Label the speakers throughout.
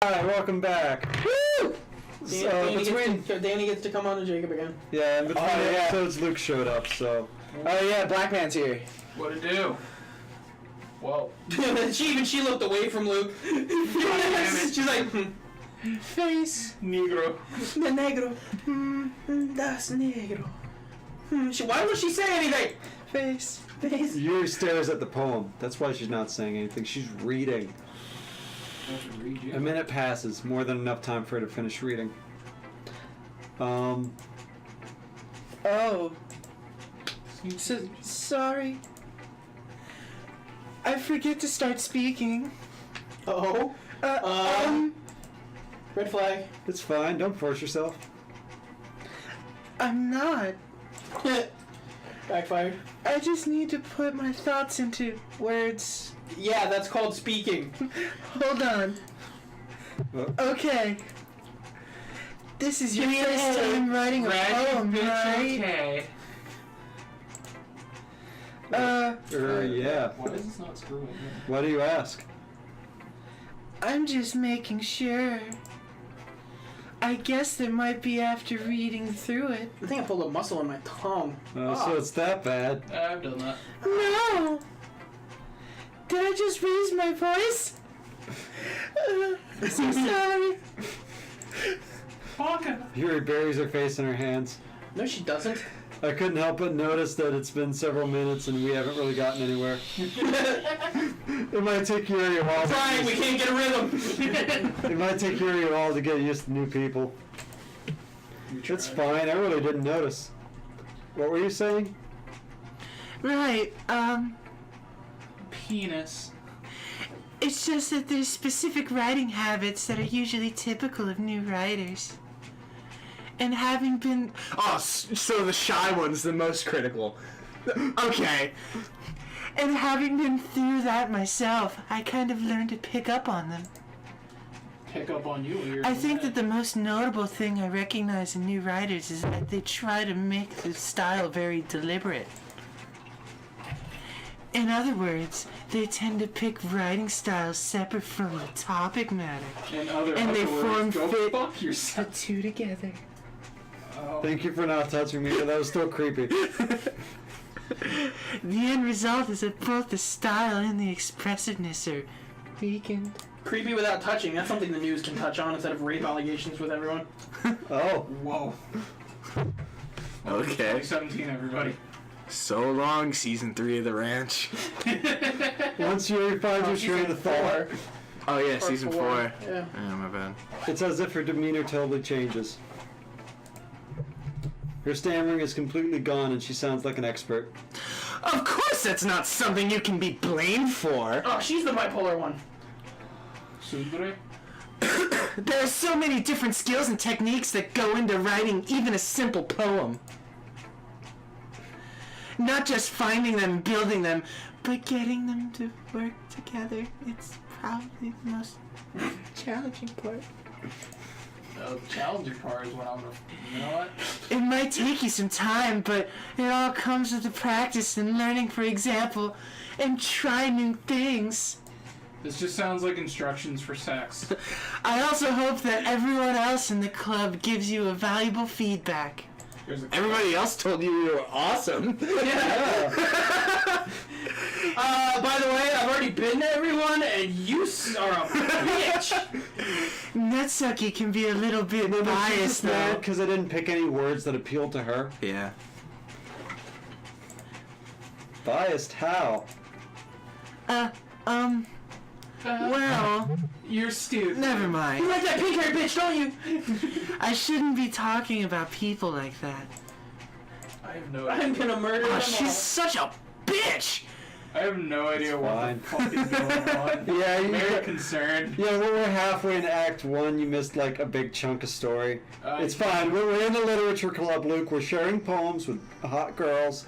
Speaker 1: Hi, welcome back. Woo!
Speaker 2: Danny gets to come on to Jacob again.
Speaker 1: Yeah, in between episodes, Luke showed up, so.
Speaker 3: Oh yeah, Black Man's here.
Speaker 4: What'd it do? Whoa.
Speaker 2: she looked away from Luke. She's like,
Speaker 3: Face.
Speaker 4: Negro.
Speaker 2: the negro. Das negro. Why won't she say anything?
Speaker 3: Face.
Speaker 1: Yuri stares at the poem. That's why she's not saying anything. She's reading. A minute passes, more than enough time for her to finish reading.
Speaker 3: Oh. Sorry. I forget to start speaking.
Speaker 2: Oh. Red flag.
Speaker 1: It's fine, don't force yourself.
Speaker 3: I'm not.
Speaker 2: Backfired.
Speaker 3: I just need to put my thoughts into words.
Speaker 2: Yeah, that's called speaking.
Speaker 3: Hold on. Okay. This is your first time writing a poem, right?
Speaker 4: Okay.
Speaker 1: Yeah.
Speaker 4: Why is this not screwing?
Speaker 1: Why do you ask?
Speaker 3: I'm just making sure. I guess there might be after reading through it.
Speaker 2: I think I pulled a muscle in my tongue.
Speaker 1: So it's that bad.
Speaker 4: I've done that.
Speaker 3: No! Did I just raise my voice? So sorry.
Speaker 1: Yuri buries her face in her hands.
Speaker 2: No, she doesn't.
Speaker 1: I couldn't help but notice that it's been several minutes and we haven't really gotten anywhere. It might take Yuri a while.
Speaker 2: Fine, we can't get a rhythm.
Speaker 1: It might take Yuri a while to get used to new people. It's fine, I really didn't notice. What were you saying?
Speaker 3: Right,
Speaker 4: Penis.
Speaker 3: it's just that there's specific writing habits that are usually typical of new writers. And having been...
Speaker 5: Oh, so the shy one's the most critical. Okay.
Speaker 3: And having been through that myself, I kind of learned to pick up on them.
Speaker 4: Pick up on you.
Speaker 3: I think that the most notable thing I recognize in new writers is that they try to make the style very deliberate. In other words, they tend to pick writing styles separate from the topic matter.
Speaker 4: And
Speaker 3: they form
Speaker 4: go
Speaker 3: fit
Speaker 4: fuck yourself.
Speaker 3: the two together.
Speaker 4: Oh.
Speaker 1: Thank you for not touching me, but that was still creepy.
Speaker 3: The end result is that both the style and the expressiveness are weakened.
Speaker 2: Creepy without touching. That's something the news can touch on instead of rape allegations with everyone.
Speaker 1: Oh.
Speaker 4: Whoa.
Speaker 5: Okay.
Speaker 4: 2017, everybody.
Speaker 5: So long, season 3 of The Ranch.
Speaker 1: Once Yuri finds her train of thought,
Speaker 5: Oh yeah, season 4.
Speaker 2: Yeah.
Speaker 5: Yeah, my bad.
Speaker 1: it's as if her demeanor totally changes. Her stammering is completely gone and she sounds like an expert.
Speaker 5: Of course that's not something you can be blamed for.
Speaker 2: Oh, she's the bipolar one.
Speaker 4: Sundre?
Speaker 3: There are so many different skills and techniques that go into writing even a simple poem. Not just finding them and building them, but getting them to work together. It's probably the most challenging part.
Speaker 4: The challenging part is when I'm gonna. You know what?
Speaker 3: It might take you some time, but it all comes with the practice and learning, for example, and try new things.
Speaker 4: This just sounds like instructions for sex.
Speaker 3: I also hope that everyone else in the club gives you a valuable feedback.
Speaker 5: Everybody else told you you were awesome.
Speaker 2: By the way, I've already been to everyone, and you are a bitch.
Speaker 3: Nutsucky can be a little bit biased, though.
Speaker 1: Because I didn't pick any words that appealed to her.
Speaker 5: Yeah.
Speaker 1: Biased? How?
Speaker 3: Well,
Speaker 4: You're stupid.
Speaker 3: never
Speaker 2: You
Speaker 3: mind.
Speaker 2: like that pink-haired bitch, don't you?
Speaker 3: I shouldn't be talking about people like that.
Speaker 4: I have no
Speaker 2: I'm
Speaker 4: idea.
Speaker 2: gonna murder them
Speaker 3: Oh,
Speaker 2: all.
Speaker 3: she's such a bitch!
Speaker 4: I have no idea what
Speaker 1: fine.
Speaker 4: the fuck is going on.
Speaker 1: Yeah,
Speaker 4: I'm
Speaker 1: you
Speaker 4: very concerned.
Speaker 1: Yeah, when we're halfway in Act 1, you missed like a big chunk of story. It's fine. We're in the literature club, Luke. We're sharing poems with hot girls.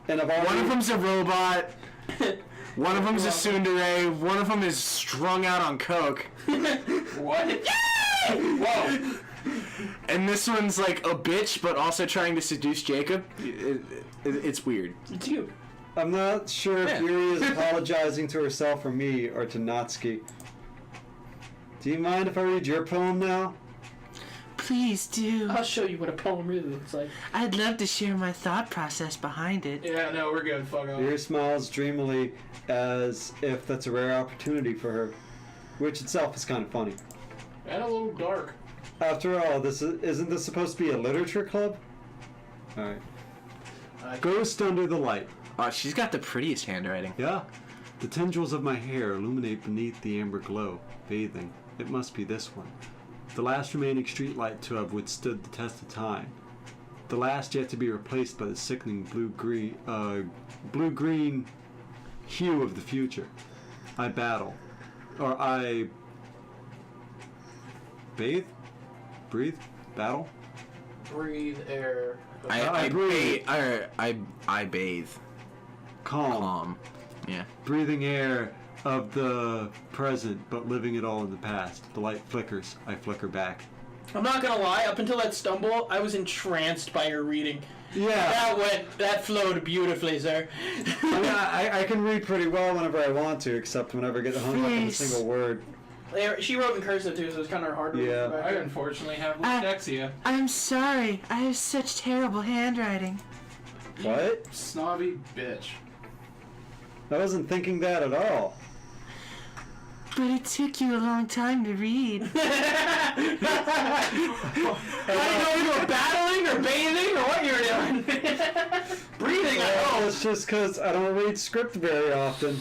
Speaker 1: And I've already...
Speaker 5: One of them's a robot. One of them's a tsundere. One of them is strung out on coke.
Speaker 4: What? Whoa.
Speaker 5: And this one's like a bitch, but also trying to seduce Jacob. It's weird.
Speaker 2: It's you.
Speaker 1: I'm not sure if
Speaker 5: Yeah.
Speaker 1: Yuri is apologizing to herself or me or to Natsuki. Do you mind if I read your poem now?
Speaker 3: Please do.
Speaker 2: I'll show you what a poem really looks like.
Speaker 3: I'd love to share my thought process behind it.
Speaker 4: Yeah, no, we're good. Fuck off.
Speaker 1: Deer smiles dreamily as if that's a rare opportunity for her, which itself is kind of funny.
Speaker 4: And a little dark.
Speaker 1: After all, isn't this supposed to be a literature club? Alright. Ghost under the light.
Speaker 5: Oh, she's got the prettiest handwriting.
Speaker 1: Yeah. The tendrils of my hair illuminate beneath the amber glow, bathing. It must be this one. The last remaining streetlight to have withstood the test of time. The last yet to be replaced by the sickening blue-green hue of the future. I battle. Or I... bathe? Breathe? Battle?
Speaker 4: Breathe air.
Speaker 5: I
Speaker 1: breathe.
Speaker 5: I bathe.
Speaker 1: Calm.
Speaker 5: Yeah.
Speaker 1: Breathing air of the present, but living it all in the past. The light flickers. I flicker back.
Speaker 2: I'm not gonna lie, up until that stumble, I was entranced by your reading.
Speaker 1: Yeah.
Speaker 2: That flowed beautifully, sir.
Speaker 1: I mean, I can read pretty well whenever I want to, except whenever I get hung up on a
Speaker 3: Please.
Speaker 1: single word.
Speaker 2: She wrote in cursive too, so it's kind of hard to
Speaker 1: Yeah.
Speaker 2: read.
Speaker 4: I unfortunately have dyslexia.
Speaker 3: I'm sorry. I have such terrible handwriting.
Speaker 1: What?
Speaker 4: Snobby bitch.
Speaker 1: I wasn't thinking that at all.
Speaker 3: But it took you a long time to read.
Speaker 2: I didn't know you were battling or bathing or what you were doing. Breathing, I
Speaker 1: Well,
Speaker 2: know.
Speaker 1: it's just because I don't read script very often.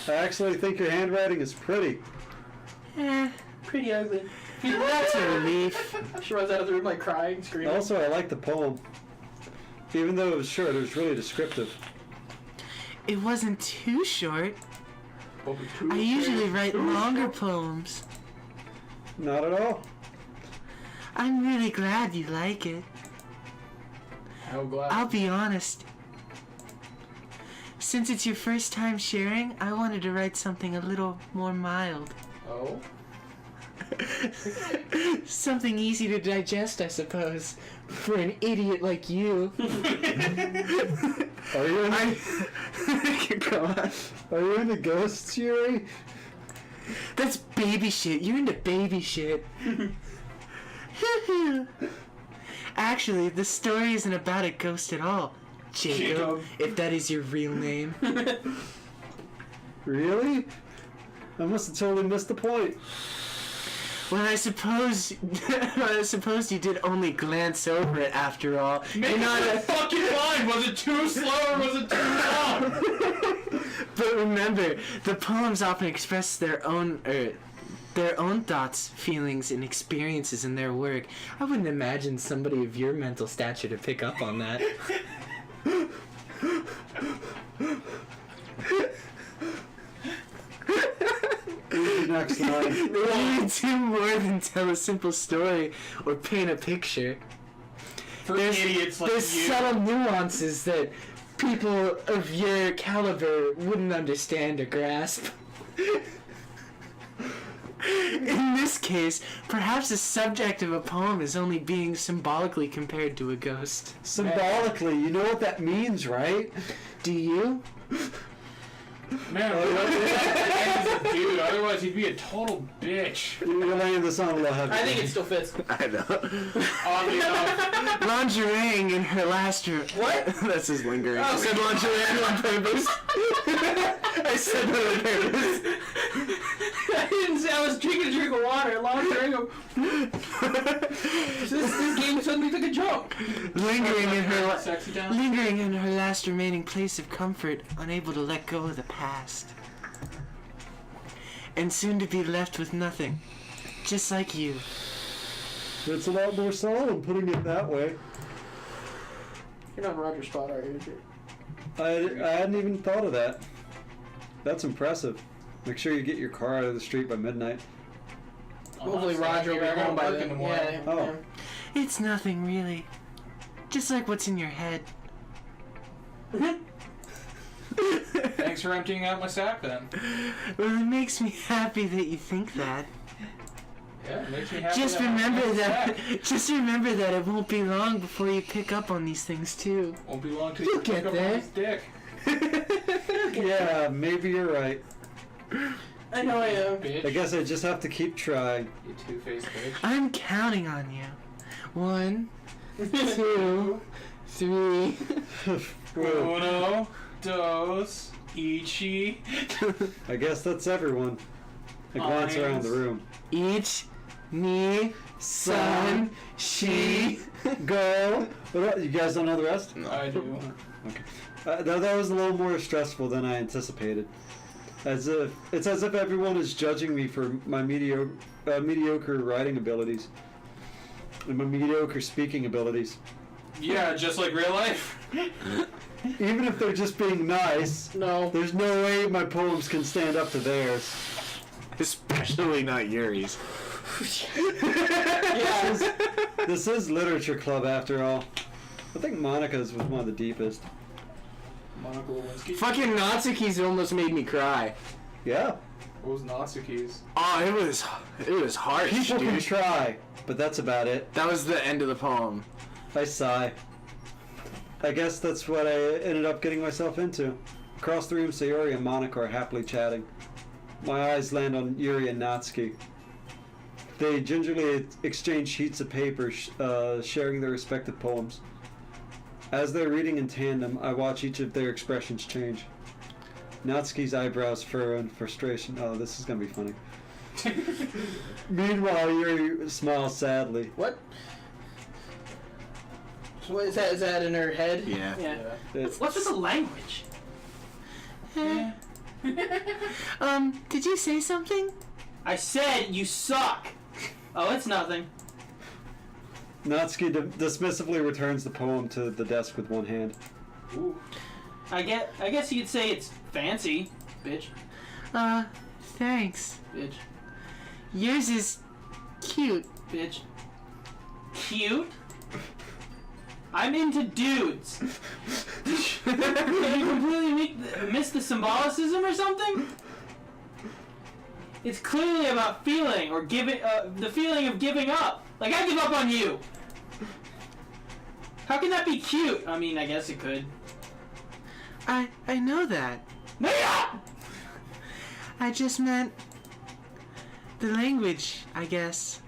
Speaker 1: I actually think your handwriting is pretty.
Speaker 2: Pretty ugly.
Speaker 3: That's a relief.
Speaker 2: She runs out of the room like crying, screaming.
Speaker 1: Also, I like the poem. Even though it was short, it was really descriptive.
Speaker 3: It wasn't too short. I usually write longer poems.
Speaker 1: Not at all.
Speaker 3: I'm really glad you like it.
Speaker 4: How glad.
Speaker 3: I'll be honest. Since it's your first time sharing, I wanted to write something a little more mild.
Speaker 4: Oh?
Speaker 3: Something easy to digest, I suppose, for an idiot like you.
Speaker 1: Are you into,
Speaker 3: Go on.
Speaker 1: are you into ghosts, Yuri?
Speaker 3: That's baby shit. You're into baby shit. Actually, the story isn't about a ghost at all, Jacob, if that is your real name.
Speaker 1: Really? I must have totally missed the point.
Speaker 3: Well, I suppose you did only glance over it after all.
Speaker 4: Make up your fucking mind! Was it too slow or was it too long?
Speaker 3: But remember, the poems often express their own thoughts, feelings, and experiences in their work. I wouldn't imagine somebody of your mental stature to pick up on that.
Speaker 1: Read the next line.
Speaker 3: They really do more than tell a simple story or paint a picture.
Speaker 4: For idiots like
Speaker 3: There's
Speaker 4: you.
Speaker 3: subtle nuances that people of your caliber wouldn't understand or grasp. In this case, perhaps the subject of a poem is only being symbolically compared to a ghost.
Speaker 1: Symbolically, you know what that means, right?
Speaker 3: Do you?
Speaker 4: Man, he's a dude. Otherwise, he'd be a total bitch.
Speaker 1: You're laying this on a little heavy.
Speaker 2: I think it still fits.
Speaker 5: I know.
Speaker 4: Oddly enough.
Speaker 3: Lingerie in her last
Speaker 2: What?
Speaker 5: That's his lingering.
Speaker 3: I said lingerie on purpose. I said that on purpose.
Speaker 2: I didn't say I was drinking a drink of water. Long drink of... this game suddenly took a jump.
Speaker 3: Lingering
Speaker 4: Sexy time?
Speaker 3: lingering in her last remaining place of comfort, unable to let go of the past. And soon to be left with nothing. Just like you.
Speaker 1: It's a lot more solid putting it that way.
Speaker 2: You're not Roger Spot, are you?
Speaker 1: I hadn't even thought of that. That's impressive. Make sure you get your car out of the street by midnight.
Speaker 2: Hopefully Roger will be home by then. Yeah.
Speaker 1: Oh.
Speaker 3: It's nothing really. Just like what's in your head.
Speaker 4: Thanks for emptying out my sack then.
Speaker 3: Well, it makes me happy that you think that.
Speaker 4: Yeah, it makes me happy.
Speaker 3: Just
Speaker 4: that I have
Speaker 3: remember
Speaker 4: my
Speaker 3: that.
Speaker 4: sack.
Speaker 3: Just remember that it won't be long before you pick up on these things too.
Speaker 4: Won't be long till
Speaker 3: You'll
Speaker 4: you pick
Speaker 3: get
Speaker 4: up
Speaker 3: there.
Speaker 4: on his dick.
Speaker 1: Yeah, maybe you're right.
Speaker 2: I know I am.
Speaker 4: Bitch.
Speaker 1: I guess I just have to keep trying.
Speaker 4: You two-faced bitch.
Speaker 3: I'm counting on you. 1, 2, 3.
Speaker 1: Whoa.
Speaker 4: Uno, dos, ichi.
Speaker 1: I guess that's everyone. I glance around the room.
Speaker 3: Each, me, son, she.
Speaker 1: Go. You guys don't know the rest?
Speaker 4: I do.
Speaker 1: Okay. That was a little more stressful than I anticipated. It's as if everyone is judging me for my mediocre writing abilities and my mediocre speaking abilities.
Speaker 4: Yeah, just like real life.
Speaker 1: Even if they're just being nice,
Speaker 2: No.
Speaker 1: there's no way my poems can stand up to theirs.
Speaker 5: Especially not Yuri's.
Speaker 2: Yeah.
Speaker 1: This is literature club after all. I think Monica's was one of the deepest.
Speaker 4: Monica Lewinsky.
Speaker 5: Fucking Natsuki's almost made me cry.
Speaker 1: Yeah.
Speaker 4: What was Natsuki's?
Speaker 5: Oh, it was harsh,
Speaker 1: People can
Speaker 5: dude.
Speaker 1: try, but that's about it.
Speaker 5: That was the end of the poem.
Speaker 1: I sigh. I guess that's what I ended up getting myself into. Across the room, Sayori and Monica are happily chatting. My eyes land on Yuri and Natsuki. They gingerly exchange sheets of paper, sharing their respective poems. As they're reading in tandem, I watch each of their expressions change. Natsuki's eyebrows furrow in frustration. Oh, this is gonna be funny. Meanwhile, Yuri smiles sadly.
Speaker 2: What? So what is that? Is that in her head?
Speaker 5: Yeah.
Speaker 2: Yeah.
Speaker 1: It's-
Speaker 2: What's with the language?
Speaker 4: Yeah.
Speaker 3: Did you say something?
Speaker 2: I said you suck. Oh, it's nothing.
Speaker 1: Natsuki dismissively returns the poem to the desk with one hand.
Speaker 4: Ooh.
Speaker 2: I guess you could say it's fancy, bitch.
Speaker 3: Thanks.
Speaker 2: Bitch.
Speaker 3: Yours is cute.
Speaker 2: Bitch. Cute? I'm into dudes. Did you completely miss the symbolicism or something? It's clearly about feeling or giving, the feeling of giving up. Like I give up on you. How can that be cute? I mean, I guess it could.
Speaker 3: I know that.
Speaker 2: Mia!
Speaker 3: I just meant the language, I guess.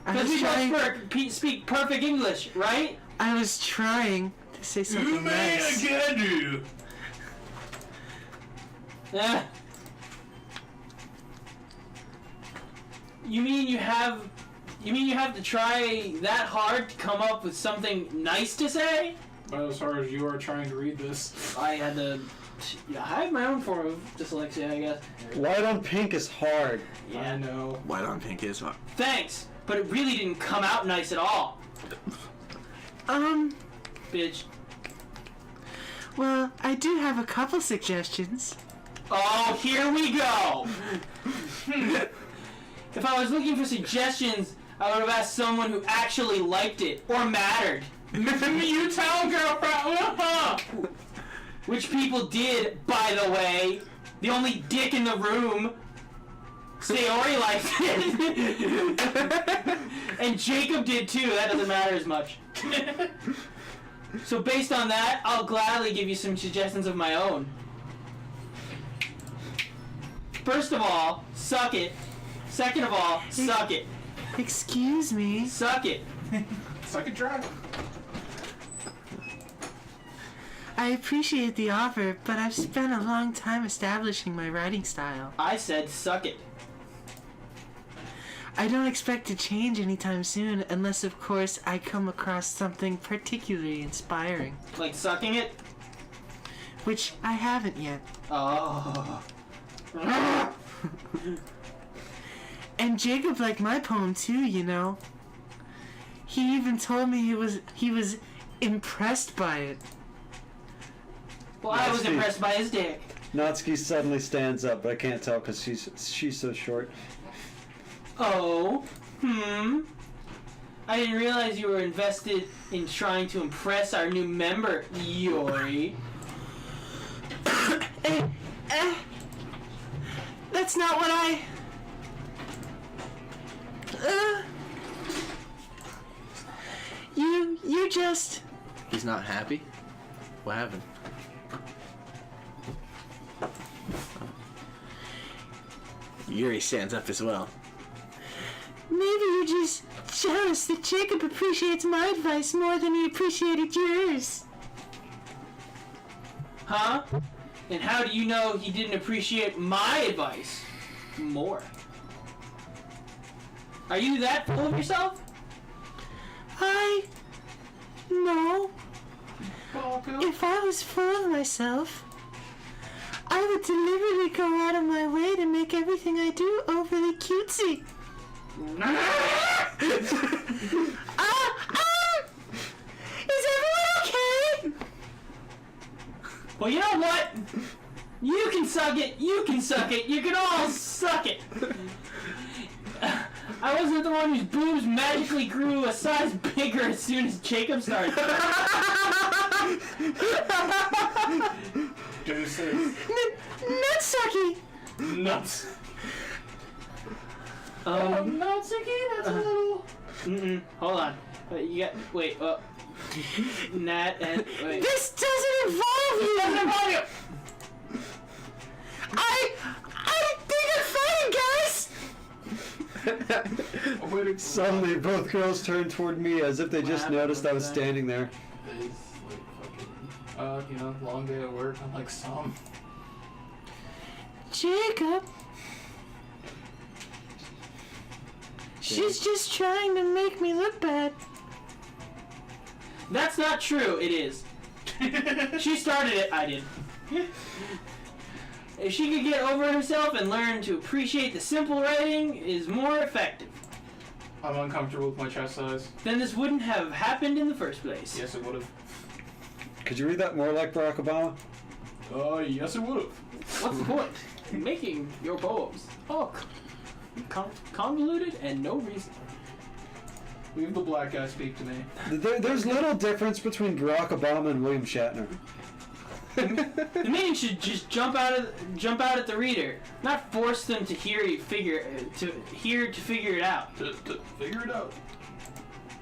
Speaker 3: I
Speaker 2: Because
Speaker 3: was
Speaker 2: we
Speaker 3: trying.
Speaker 2: both speak perfect English, right?
Speaker 3: I was trying to say something nice.
Speaker 4: do.
Speaker 2: Eh. You mean you have to try that hard to come up with something nice to say?
Speaker 4: About as hard as you are trying to read this.
Speaker 2: I had to. Yeah, I have my own form of dyslexia, I guess.
Speaker 1: White on pink is hard.
Speaker 4: I
Speaker 2: Yeah.
Speaker 4: know.
Speaker 5: White on pink is hot.
Speaker 2: Thanks, but it really didn't come out nice at all, bitch.
Speaker 3: Well, I do have a couple suggestions.
Speaker 2: Oh, here we go. If I was looking for suggestions, I would have asked someone who actually liked it or mattered.
Speaker 4: You tell, girlfriend.
Speaker 2: Which people did, by the way. The only dick in the room. Sayori liked it. And Jacob did too. That doesn't matter as much. So based on that, I'll gladly give you some suggestions of my own. First of all, suck it. Second of all, suck it.
Speaker 3: Excuse me.
Speaker 2: Suck it.
Speaker 4: Suck it dry.
Speaker 3: I appreciate the offer, but I've spent a long time establishing my writing style.
Speaker 2: I said suck it.
Speaker 3: I don't expect to change anytime soon, unless, of course, I come across something particularly inspiring,
Speaker 2: Like sucking it?
Speaker 3: which I haven't yet.
Speaker 2: Oh.
Speaker 3: And Jacob liked my poem too, you know. He even told me he was impressed by it.
Speaker 2: Well, I was
Speaker 1: Nasty.
Speaker 2: impressed by his dick.
Speaker 1: Natsuki suddenly stands up, but I can't tell because she's so short.
Speaker 2: Oh. I didn't realize you were invested in trying to impress our new member, Yori.
Speaker 3: That's not what I... You just...
Speaker 5: He's not happy? What happened? Yuri stands up as well.
Speaker 3: Maybe you're just jealous that Jacob appreciates my advice more than he appreciated yours.
Speaker 2: Huh? And how do you know he didn't appreciate my advice more? Are you that full of yourself?
Speaker 3: No. If I was full of myself, I would deliberately go out of my way to make everything I do overly cutesy. Is everyone okay?
Speaker 2: Well, you know what? You can suck it. You can suck it. You can all suck it. I wasn't the one whose boobs magically grew a size bigger as soon as Jacob started.
Speaker 4: Deuces.
Speaker 3: Nutsucky!
Speaker 4: Nuts.
Speaker 2: Nutsucky, that's a little... Hold on. You got... Wait, Nat and... Wait.
Speaker 3: This doesn't involve you!
Speaker 2: Doesn't involve you!
Speaker 3: I think I'm fighting, guys!
Speaker 1: Suddenly, both girls turned toward me as if they just
Speaker 2: happened
Speaker 1: noticed I was
Speaker 2: with that?
Speaker 1: standing there.
Speaker 4: It's like fucking, long day at work, unlike some.
Speaker 3: Jacob. She's just trying to make me look bad.
Speaker 2: That's not true. It is. She started it. I did. If she could get over herself and learn to appreciate the simple writing is more effective,
Speaker 4: I'm uncomfortable with my chest size.
Speaker 2: then this wouldn't have happened in the first place.
Speaker 4: Yes, it would have.
Speaker 1: Could you read that more like Barack Obama?
Speaker 4: Yes, it would have.
Speaker 2: What's the point? Making your poems all convoluted and no reason.
Speaker 4: Leave the black guy speak to me.
Speaker 1: There's little difference between Barack Obama and William Shatner.
Speaker 2: The meaning should just jump out at the reader, not force them to figure it out.
Speaker 4: To figure it out.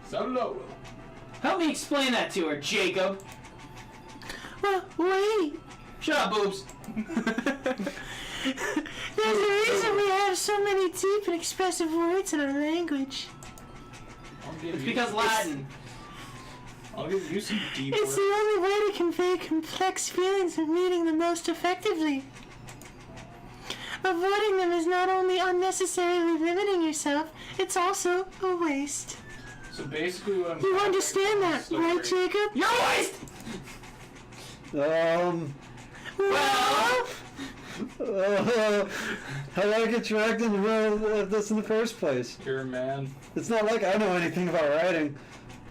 Speaker 4: Sound it out, Will.
Speaker 2: Help me explain that to her, Jacob.
Speaker 3: Well, wait.
Speaker 2: Shut up, boobs.
Speaker 3: There's a reason we have so many deep and expressive words in our language.
Speaker 2: It's because Latin.
Speaker 4: I'll give you some deep
Speaker 3: It's
Speaker 4: work.
Speaker 3: the only way to convey complex feelings and meaning the most effectively. Avoiding them is not only unnecessarily limiting yourself, it's also a waste.
Speaker 4: So basically what I'm...
Speaker 3: You understand that,
Speaker 4: So
Speaker 3: right,
Speaker 4: great.
Speaker 3: Jacob?
Speaker 2: You're a waste!
Speaker 3: Well,
Speaker 1: How did I get dragged in the middle of this in the first place?
Speaker 4: You're a man.
Speaker 1: It's not like I know anything about writing,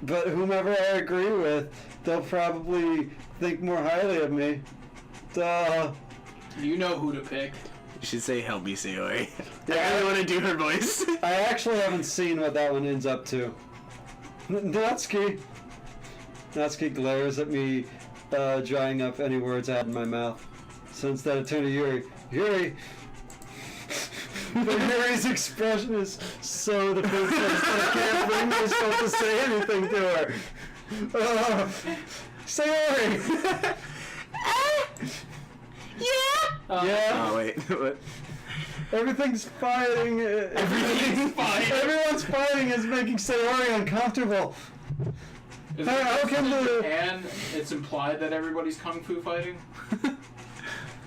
Speaker 1: but whomever I agree with, they'll probably think more highly of me. Duh.
Speaker 2: You know who to pick.
Speaker 5: You should say, help me, Sayori. I really want to do her voice.
Speaker 1: I actually haven't seen what that one ends up to. Natsuki glares at me, drying up any words I had in my mouth. So instead I turn to Yuri. Yuri! But Yuri's expression is so defenseless that I can't bring myself to say anything to her. Sayori!
Speaker 3: yeah?
Speaker 1: Yeah?
Speaker 5: Oh, wait. What?
Speaker 1: Everything's fighting.
Speaker 4: Everything's fine.
Speaker 1: Everyone's fighting is making Sayori uncomfortable.
Speaker 4: Is
Speaker 1: How
Speaker 4: it
Speaker 1: can the-
Speaker 4: and it's implied that everybody's kung fu fighting?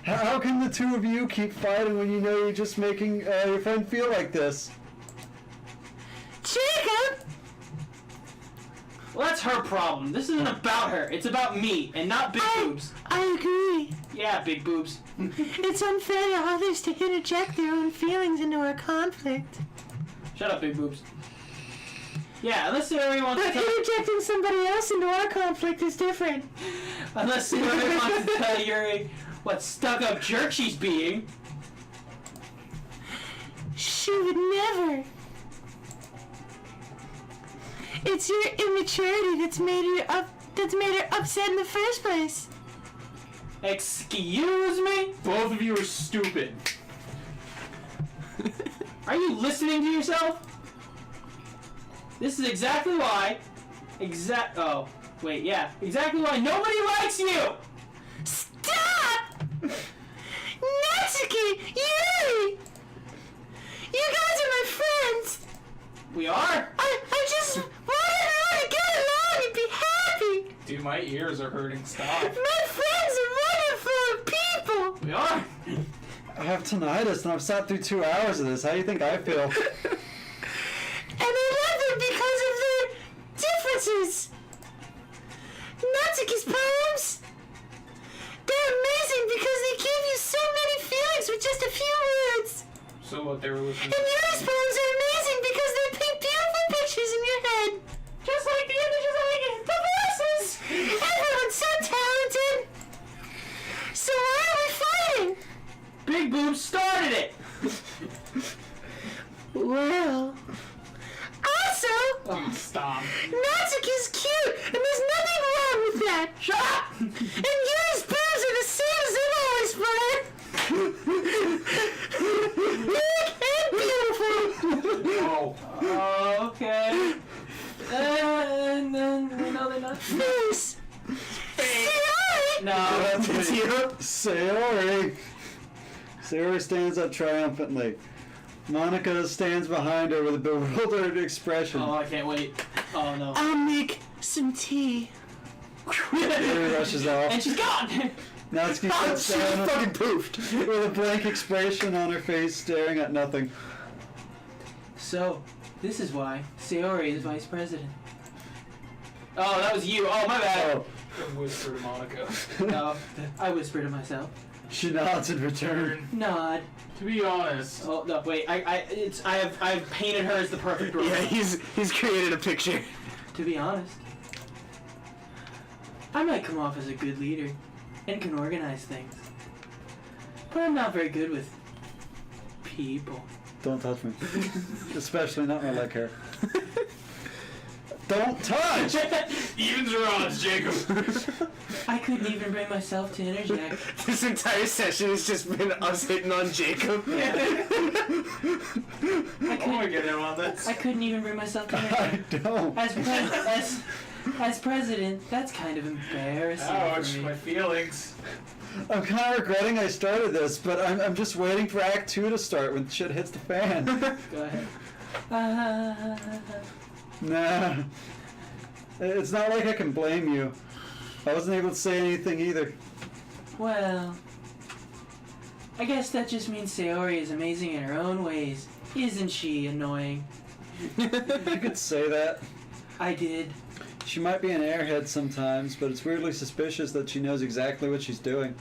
Speaker 1: How can the two of you keep fighting when you know you're just making your friend feel like this?
Speaker 3: Jacob!
Speaker 2: Well, that's her problem. This isn't about her. It's about me, and not big boobs.
Speaker 3: I agree.
Speaker 2: Yeah, big boobs.
Speaker 3: It's unfair to others to interject their own feelings into our conflict.
Speaker 2: Shut up, big boobs. Yeah, unless Sayori wants
Speaker 3: But
Speaker 2: to tell...
Speaker 3: interjecting somebody else into our conflict is different.
Speaker 2: Unless Sayori wants to tell Yuri what stuck-up jerk she's being.
Speaker 3: She would never. It's your immaturity that's made her upset in the first place.
Speaker 2: Excuse me?
Speaker 4: Both of you are stupid.
Speaker 2: Are you listening to yourself? This is exactly why... Oh, wait, yeah. Exactly why nobody likes you!
Speaker 3: Stop! Natsuki! Yuri!
Speaker 2: We are?
Speaker 3: I just wanted her to get along and be happy.
Speaker 4: Dude, my ears are hurting. Stop.
Speaker 3: My friends are wonderful people.
Speaker 2: We are.
Speaker 1: I have tinnitus and I've sat through 2 hours of this. How do you think I feel?
Speaker 3: And I love them because of their differences. Natsuki's poems, they're amazing because they give you so many feelings with just a few words.
Speaker 4: So what, they were listening
Speaker 3: And Yuri's poems are amazing because they paint beautiful pictures in your head. Just like the images I get. The voices! Everyone's so talented. So why are we fighting?
Speaker 2: Big Boom started it.
Speaker 3: Well, also,
Speaker 4: Dude, stop.
Speaker 3: Natsuki's cute, and there's nothing wrong with that.
Speaker 2: Shut up.
Speaker 3: And Yuri's boobs are the same as they've always been. Big and beautiful.
Speaker 4: Oh.
Speaker 2: Okay. No, they're not.
Speaker 3: Face. Sayori.
Speaker 2: No.
Speaker 1: It's you. Sayori. Sayori stands up triumphantly. Monica stands behind her with a bewildered expression.
Speaker 2: Oh, I can't wait. Oh no.
Speaker 3: I'll make some tea.
Speaker 1: Sayori rushes off.
Speaker 2: And she's gone.
Speaker 1: Natsuki sits down
Speaker 5: Fucking poofed.
Speaker 1: with a blank expression on her face, staring at nothing.
Speaker 2: So, this is why Sayori is vice president. Oh, that was you. Oh, my bad.
Speaker 1: Oh,
Speaker 4: Whisper to Monica.
Speaker 2: No, I whisper to myself.
Speaker 1: she nods in return.
Speaker 2: Nod.
Speaker 4: To be honest,
Speaker 2: Oh no, wait. I've painted her as the perfect role.
Speaker 5: Yeah, he's created a picture.
Speaker 2: To be honest, I might come off as a good leader and can organize things, but I'm not very good with people.
Speaker 1: Don't touch me. Especially not my leg hair. Don't touch!
Speaker 4: evens or odds, Jacob.
Speaker 2: I couldn't even bring myself to interject.
Speaker 5: This entire session has just been us hitting on Jacob.
Speaker 2: I
Speaker 4: I want to get him on this.
Speaker 2: couldn't even bring myself to
Speaker 1: I
Speaker 2: interject.
Speaker 1: don't.
Speaker 2: As president, that's kind of embarrassing
Speaker 4: Ouch,
Speaker 2: for me.
Speaker 4: my feelings.
Speaker 1: I'm kind of regretting I started this, but I'm just waiting for Act 2 to start when shit hits the fan.
Speaker 2: Go ahead.
Speaker 1: Nah. It's not like I can blame you. I wasn't able to say anything either.
Speaker 2: Well, I guess that just means Sayori is amazing in her own ways. Isn't she annoying?
Speaker 1: You could say that.
Speaker 2: I did.
Speaker 1: She might be an airhead sometimes, but it's weirdly suspicious that she knows exactly what she's doing.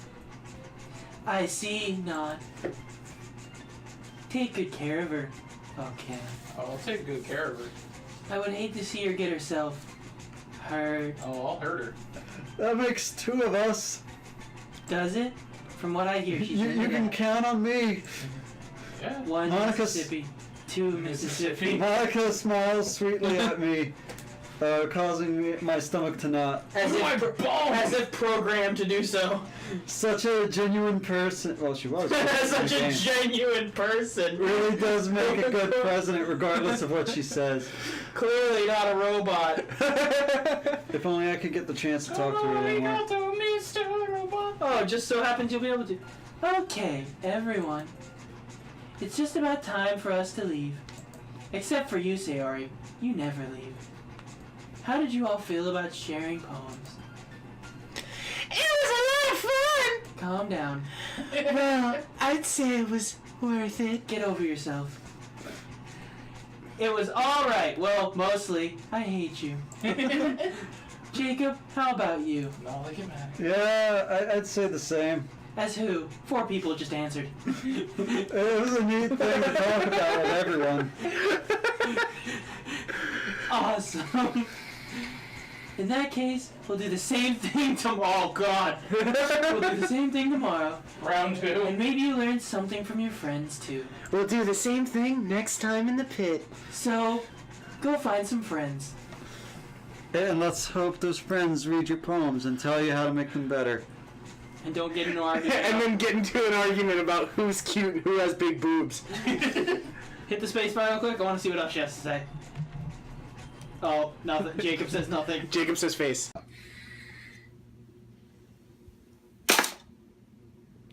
Speaker 2: I see, not. Take good care of her. Okay.
Speaker 4: Oh, I'll take good care of her.
Speaker 2: I would hate to see her get herself hurt.
Speaker 4: Oh, I'll hurt her.
Speaker 1: That makes 2 of us.
Speaker 2: Does it? From what I hear, she's
Speaker 1: You
Speaker 2: into
Speaker 1: can
Speaker 2: that.
Speaker 1: count on me.
Speaker 4: Yeah.
Speaker 2: 1
Speaker 1: Monica's-
Speaker 2: Mississippi, 2 Mississippi.
Speaker 1: Monica smiles sweetly at me, causing my stomach to knot.
Speaker 2: As
Speaker 4: My
Speaker 2: if,
Speaker 4: balls!
Speaker 2: as if programmed to do so.
Speaker 1: Such a genuine person. Well, she was.
Speaker 2: Such a genuine person.
Speaker 1: Really does make a good president, regardless of what she says.
Speaker 2: Clearly not a robot.
Speaker 1: If only I could get the chance to talk to her anymore.
Speaker 2: Oh, just so happens you'll be able to. Okay, everyone. It's just about time for us to leave. Except for you, Sayori. You never leave. How did you all feel about sharing poems?
Speaker 3: It was a lot of fun.
Speaker 2: Calm down.
Speaker 3: Well, I'd say it was worth it.
Speaker 2: Get over yourself. It was alright. Well, mostly. I hate you. Jacob, how about you?
Speaker 4: No, they get mad.
Speaker 1: Yeah, I'd say the same.
Speaker 2: As who? 4 people just answered.
Speaker 1: It was a neat thing to talk about with everyone.
Speaker 2: Awesome. In that case, we'll do the same thing tomorrow. Oh, God. We'll do the same thing tomorrow.
Speaker 4: Round 2.
Speaker 2: And maybe you learn something from your friends, too.
Speaker 3: We'll do the same thing next time in the pit.
Speaker 2: So, go find some friends.
Speaker 1: And let's hope those friends read your poems and tell you how to make them better.
Speaker 2: And don't get into an argument.
Speaker 5: And then get into an argument about who's cute and who has big boobs.
Speaker 2: Hit the space bar real quick. I want to see what else she has to say. Oh, nothing. Jacob says nothing.
Speaker 5: Jacob says face.